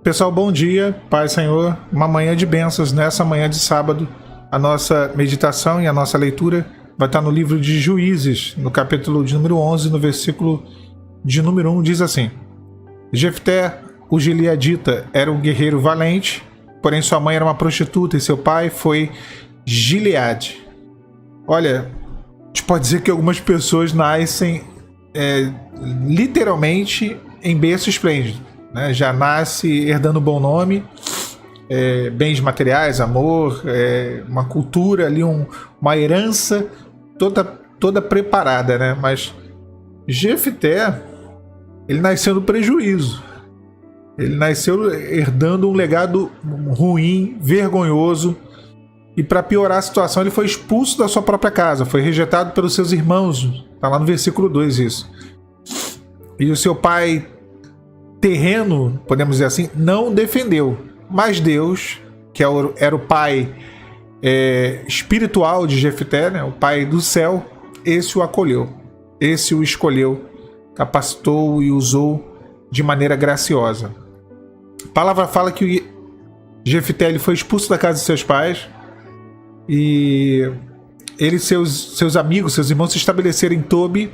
Pessoal, bom dia, Pai Senhor, uma manhã de bênçãos nessa manhã de sábado. A nossa meditação e a nossa leitura vai estar no livro de Juízes, no capítulo de número 11, no versículo de número 1, diz assim: Jefté, o gileadita, era um guerreiro valente, porém sua mãe era uma prostituta e seu pai foi Gileade. Olha, a gente pode dizer que algumas pessoas nascem literalmente em berço esplêndido, né? Já nasce herdando bom nome, bens materiais, amor, uma cultura ali, uma herança toda preparada, né? Mas Jefté, ele nasceu no prejuízo. Ele nasceu herdando um legado ruim, vergonhoso. E para piorar a situação, ele foi expulso da sua própria casa, foi rejeitado pelos seus irmãos. Está lá no versículo 2 isso. E o seu pai terreno, podemos dizer assim, não o defendeu. Mas Deus, que era o pai espiritual de Jefté, né, o pai do céu, esse o acolheu. Esse o escolheu, capacitou e usou de maneira graciosa. A palavra fala que Jefté ele foi expulso da casa de seus pais. E ele e seus amigos, seus irmãos se estabeleceram em Tobi.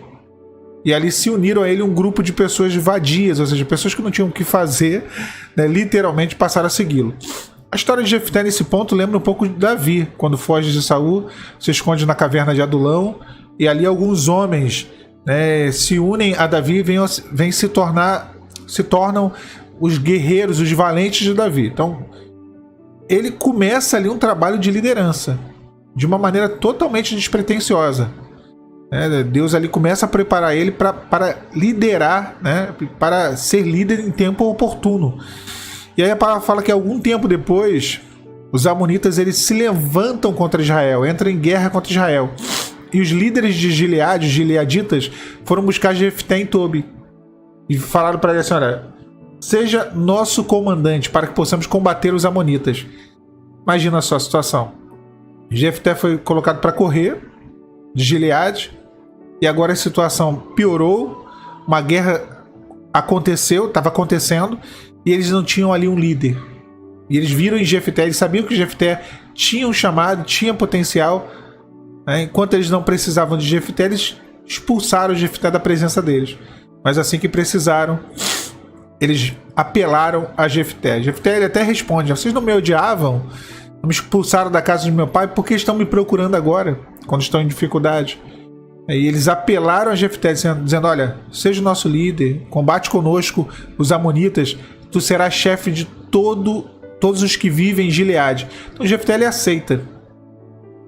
E ali se uniram a ele um grupo de pessoas vadias, ou seja, pessoas que não tinham o que fazer, né, literalmente passaram a segui-lo. A história de Jefté nesse ponto lembra um pouco de Davi, quando foge de Saul, se esconde na caverna de Adulão. E ali alguns homens, né, se unem a Davi e se tornam os guerreiros, os valentes de Davi. Então ele começa ali um trabalho de liderança, de uma maneira totalmente despretensiosa. Deus ali começa a preparar ele para liderar, né, para ser líder em tempo oportuno. E aí a palavra fala que algum tempo depois, os amonitas eles se levantam contra Israel, entram em guerra contra Israel. E os líderes de Gileade, os gileaditas, foram buscar Jefté em Tobi. E falaram para ele assim: olha, seja nosso comandante para que possamos combater os amonitas. Imagina a sua situação. Jefté foi colocado para correr de Gileade. E agora a situação piorou. Uma guerra estava acontecendo. E eles não tinham ali um líder. E eles viram em Jefté, eles sabiam que Jefté tinha um chamado, tinha potencial. Enquanto eles não precisavam de Jefté, eles expulsaram Jefté da presença deles. Mas assim que precisaram, eles apelaram a Jefté. Jefté ele até responde: vocês não me odiavam? Não me expulsaram da casa de meu pai? Por que estão me procurando agora, quando estão em dificuldade? E eles apelaram a Jefté, dizendo: olha, seja o nosso líder, combate conosco os amonitas, tu serás chefe de todos os que vivem em Gileade. Então Jefté ele aceita.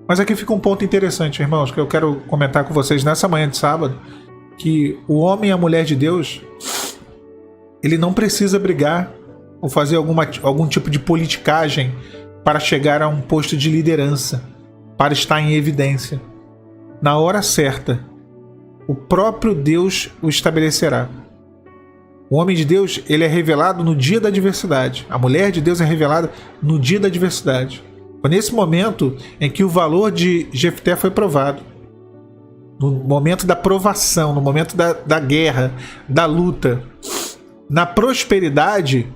Mas aqui fica um ponto interessante, irmãos, que eu quero comentar com vocês nessa manhã de sábado, que o homem e a mulher de Deus, ele não precisa brigar ou fazer algum tipo de politicagem para chegar a um posto de liderança, para estar em evidência. Na hora certa, o próprio Deus o estabelecerá. O homem de Deus ele é revelado no dia da adversidade. A mulher de Deus é revelada no dia da adversidade. Foi nesse momento em que o valor de Jefté foi provado. No momento da provação, no momento da guerra, da luta. Na prosperidade,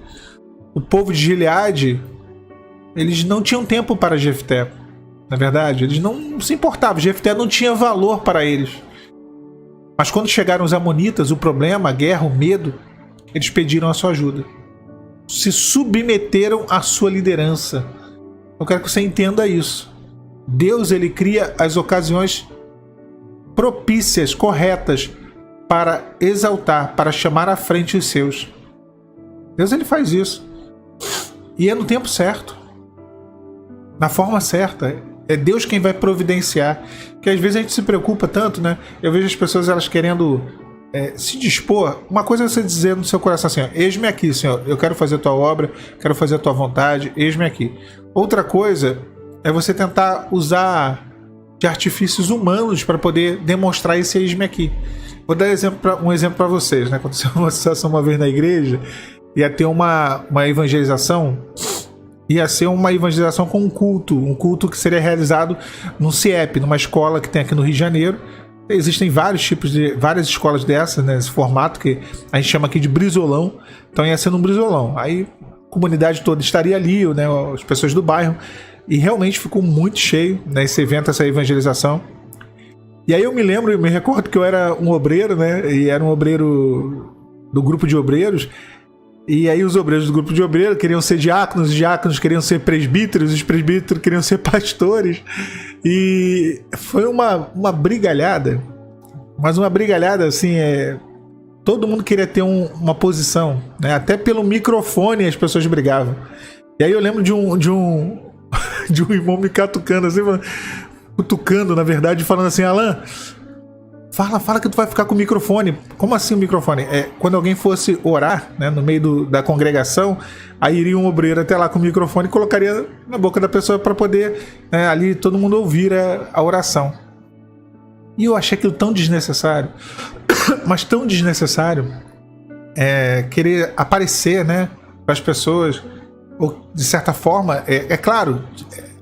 o povo de Gileade, eles não tinham tempo para Jefté. Na verdade, eles não se importavam. Jefté não tinha valor para eles. Mas quando chegaram os amonitas, o problema, a guerra, o medo, eles pediram a sua ajuda. Se submeteram à sua liderança. Eu quero que você entenda isso. Deus ele cria as ocasiões propícias, corretas, para exaltar, para chamar à frente os seus. Deus ele faz isso. E é no tempo certo. Na forma certa. É Deus quem vai providenciar. Porque às vezes a gente se preocupa tanto, né? Eu vejo as pessoas elas querendo se dispor. Uma coisa é você dizer no seu coração assim: ó, eis-me aqui, Senhor, eu quero fazer a tua obra, quero fazer a tua vontade, eis-me aqui. Outra coisa é você tentar usar de artifícios humanos para poder demonstrar esse eis-me aqui. Vou dar um exemplo para vocês, né? Aconteceu uma situação uma vez na igreja, ia ter uma evangelização. Ia ser uma evangelização com um culto que seria realizado num CIEP, numa escola que tem aqui no Rio de Janeiro. Existem várias escolas dessas, né, nesse formato que a gente chama aqui de brisolão. Então ia ser num brisolão. Aí comunidade toda estaria ali, né, as pessoas do bairro, e realmente ficou muito cheio, né, esse evento, essa evangelização. E aí eu me recordo que eu era um obreiro, né, e era um obreiro do grupo de obreiros, e aí os obreiros do grupo de obreiros queriam ser diáconos, os diáconos queriam ser presbíteros, os presbíteros queriam ser pastores, e foi uma brigalhada, mas uma brigalhada assim, todo mundo queria ter uma posição, né? Até pelo microfone as pessoas brigavam. E aí eu lembro de um irmão me catucando assim, cutucando, na verdade, falando assim: Alan, fala que tu vai ficar com o microfone. Como assim o microfone? Quando alguém fosse orar, né, no meio da congregação, aí iria um obreiro até lá com o microfone e colocaria na boca da pessoa para poder, né, ali todo mundo ouvir a oração. E eu achei aquilo tão desnecessário, mas tão desnecessário, querer aparecer, né, para as pessoas, ou de certa forma, claro,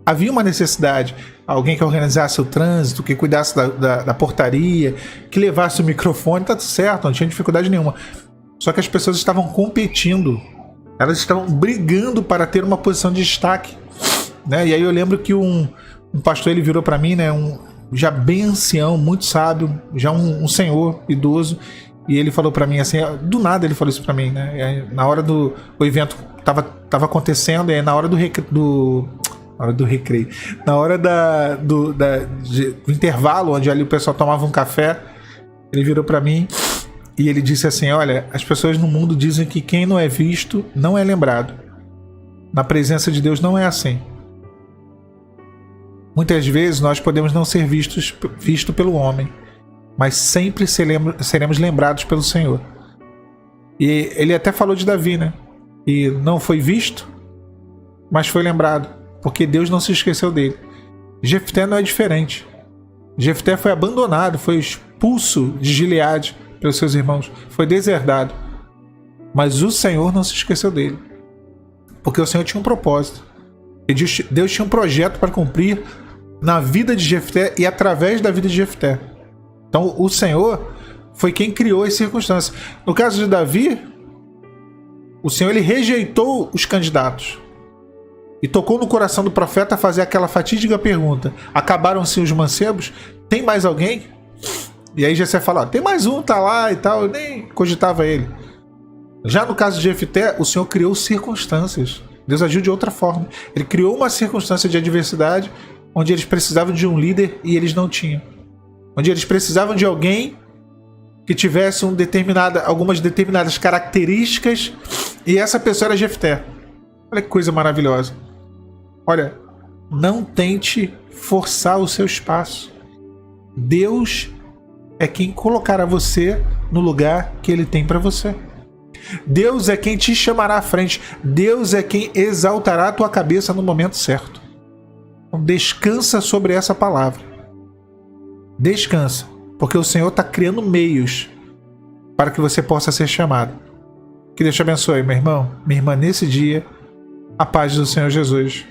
havia uma necessidade, alguém que organizasse o trânsito, que cuidasse da portaria, que levasse o microfone, tá tudo certo, não tinha dificuldade nenhuma. Só que as pessoas estavam competindo, elas estavam brigando para ter uma posição de destaque, né? E aí eu lembro que um pastor, ele virou para mim, né, já bem ancião, muito sábio, já um senhor idoso, e ele falou para mim assim, do nada ele falou isso para mim, né? Na hora o evento tava acontecendo, e na hora do recreio, na hora do intervalo, onde ali o pessoal tomava um café, ele virou para mim e ele disse assim: olha, as pessoas no mundo dizem que quem não é visto não é lembrado. Na presença de Deus não é assim. Muitas vezes nós podemos não ser visto pelo homem, mas sempre seremos lembrados pelo Senhor. E ele até falou de Davi, né? E não foi visto, mas foi lembrado, porque Deus não se esqueceu dele. Jefté não é diferente. Jefté foi abandonado, foi expulso de Gileade pelos seus irmãos, foi deserdado. Mas o Senhor não se esqueceu dele, porque o Senhor tinha um propósito. E Deus tinha um projeto para cumprir na vida de Jefté e através da vida de Jefté. Então o Senhor foi quem criou as circunstâncias. No caso de Davi, o Senhor, ele rejeitou os candidatos e tocou no coração do profeta fazer aquela fatídica pergunta: acabaram-se os mancebos? Tem mais alguém? E aí Jessé fala: tem mais um, tá lá e tal. Eu nem cogitava ele. Já no caso de Jefté, o Senhor criou circunstâncias. Deus agiu de outra forma. Ele criou uma circunstância de adversidade onde eles precisavam de um líder e eles não tinham. Onde eles precisavam de alguém que tivesse algumas determinadas características, e essa pessoa era Jefté. Olha que coisa maravilhosa. Olha, não tente forçar o seu espaço. Deus é quem colocará você no lugar que Ele tem para você. Deus é quem te chamará à frente. Deus é quem exaltará a tua cabeça no momento certo. Então descansa sobre essa palavra. Descansa, porque o Senhor está criando meios para que você possa ser chamado. Que Deus te abençoe, meu irmão, minha irmã, nesse dia. A paz do Senhor Jesus.